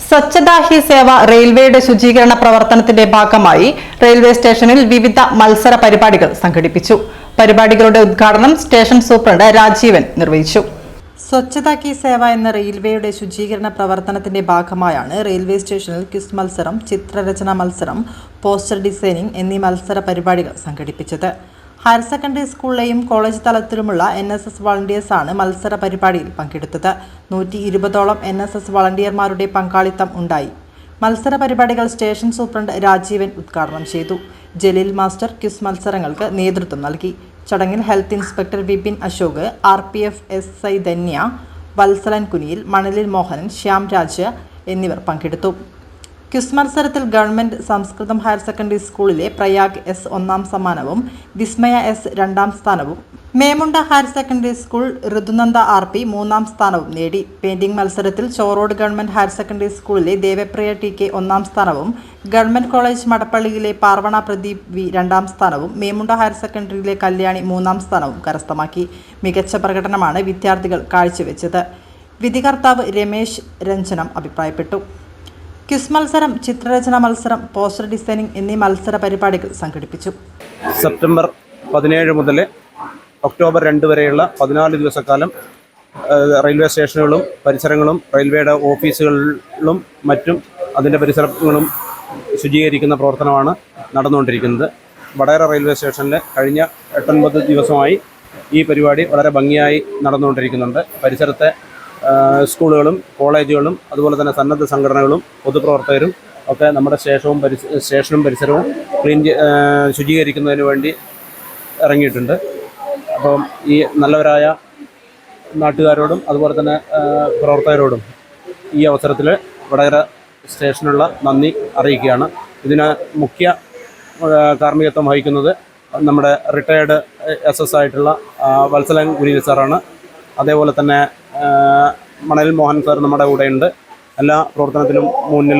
സ്വച്ഛതാ ഹി സേവ റെയിൽവേയുടെ ശുചീകരണ പ്രവർത്തനത്തിന്റെ ഭാഗമായി റെയിൽവേ സ്റ്റേഷനിൽ വിവിധ മത്സര പരിപാടികൾ സംഘടിപ്പിച്ചു. പരിപാടികളുടെ ഉദ്ഘാടനം സ്റ്റേഷൻ സൂപ്രണ്ട് രാജീവൻ നിർവഹിച്ചു. സ്വച്ഛതാ ഹി സേവ എന്ന റെയിൽവേയുടെ ശുചീകരണ പ്രവർത്തനത്തിന്റെ ഭാഗമായാണ് റെയിൽവേ സ്റ്റേഷനിൽ ക്വിസ് മത്സരം, ചിത്രരചന മത്സരം, പോസ്റ്റർ ഡിസൈനിംഗ് എന്നീ മത്സര പരിപാടികൾ സംഘടിപ്പിച്ചത്. ഹയർ സെക്കൻഡറി സ്കൂളിലെയും കോളേജ് തലത്തിലുമുള്ള NSS വളണ്ടിയേഴ്സാണ് മത്സര പരിപാടിയിൽ പങ്കെടുത്തത്. 120ഓളം NSS വളണ്ടിയർമാരുടെ പങ്കാളിത്തം ഉണ്ടായി. മത്സര പരിപാടികൾ സ്റ്റേഷൻ സൂപ്രണ്ട് രാജീവൻ ഉദ്ഘാടനം ചെയ്തു. ജലീൽ മാസ്റ്റർ ക്വിസ് മത്സരങ്ങൾക്ക് നേതൃത്വം നൽകി. ചടങ്ങിൽ health inspector Vipin Ashok, RPF SI Dhanya, Valsalan Kuniyil, മണലിൽ മോഹനൻ, ശ്യാം രാജ് എന്നിവർ പങ്കെടുത്തു. ക്വിസ് മത്സരത്തിൽ ഗവൺമെന്റ് സംസ്കൃതം ഹയർ സെക്കൻഡറി സ്കൂളിലെ പ്രയാഗ് S ഒന്നാം സമ്മാനവും വിസ്മയ S രണ്ടാം സ്ഥാനവും, Memunda higher secondary school Rithunanda RP മൂന്നാം സ്ഥാനവും നേടി. പെയിന്റിംഗ് മത്സരത്തിൽ ചോറോഡ് ഗവൺമെന്റ് ഹയർ സെക്കൻഡറി സ്കൂളിലെ ദേവപ്രിയ TK ഒന്നാം സ്ഥാനവും, ഗവൺമെന്റ് കോളേജ് മടപ്പള്ളിയിലെ പാർവണ പ്രദീപ് V രണ്ടാം സ്ഥാനവും, മേമുണ്ട ഹയർ സെക്കൻഡറിയിലെ കല്യാണി മൂന്നാം സ്ഥാനവും കരസ്ഥമാക്കി. മികച്ച പ്രകടനമാണ് വിദ്യാർത്ഥികൾ കാഴ്ചവെച്ചത്. വിധികർത്താവ് രമേശ് രഞ്ജനം അഭിപ്രായപ്പെട്ടു. ക്വിസ് മത്സരം, ചിത്രരചന മത്സരം, പോസ്റ്റർ ഡിസൈനിംഗ് എന്നീ മത്സര പരിപാടികൾ സംഘടിപ്പിച്ചു. സെപ്റ്റംബർ 17 മുതൽ ഒക്ടോബർ 2 വരെയുള്ള 14 ദിവസക്കാലം റെയിൽവേ സ്റ്റേഷനുകളും പരിസരങ്ങളും റെയിൽവേയുടെ ഓഫീസുകളിലും മറ്റും അതിൻ്റെ പരിസരങ്ങളും ശുചീകരിക്കുന്ന പ്രവർത്തനമാണ് നടന്നുകൊണ്ടിരിക്കുന്നത്. വടകര റെയിൽവേ സ്റ്റേഷനിൽ കഴിഞ്ഞ 8-9 ദിവസമായി ഈ പരിപാടി വളരെ ഭംഗിയായി നടന്നുകൊണ്ടിരിക്കുന്നുണ്ട്. പരിസരത്തെ സ്കൂളുകളും കോളേജുകളും അതുപോലെ തന്നെ സന്നദ്ധ സംഘടനകളും പൊതുപ്രവർത്തകരും ഒക്കെ നമ്മുടെ സ്റ്റേഷനും പരിസരവും ശുചീകരിക്കുന്നതിന് വേണ്ടി ഇറങ്ങിയിട്ടുണ്ട്. അപ്പം ഈ നല്ലവരായ നാട്ടുകാരോടും അതുപോലെ തന്നെ പ്രവർത്തകരോടും ഈ അവസരത്തിൽ വടകര സ്റ്റേഷനുള്ള നന്ദി അറിയിക്കുകയാണ്. ഇതിന് മുഖ്യ കാർമ്മികത്വം വഹിക്കുന്നത് നമ്മുടെ റിട്ടയേർഡ് SS ആയിട്ടുള്ള വത്സലൻ കുനിയിൽ സാറാണ്. അതേപോലെ തന്നെ മണൽ മോഹൻ സാർ നമ്മുടെ കൂടെയുണ്ട്. എല്ലാ പ്രവർത്തനത്തിലും മുന്നിൽ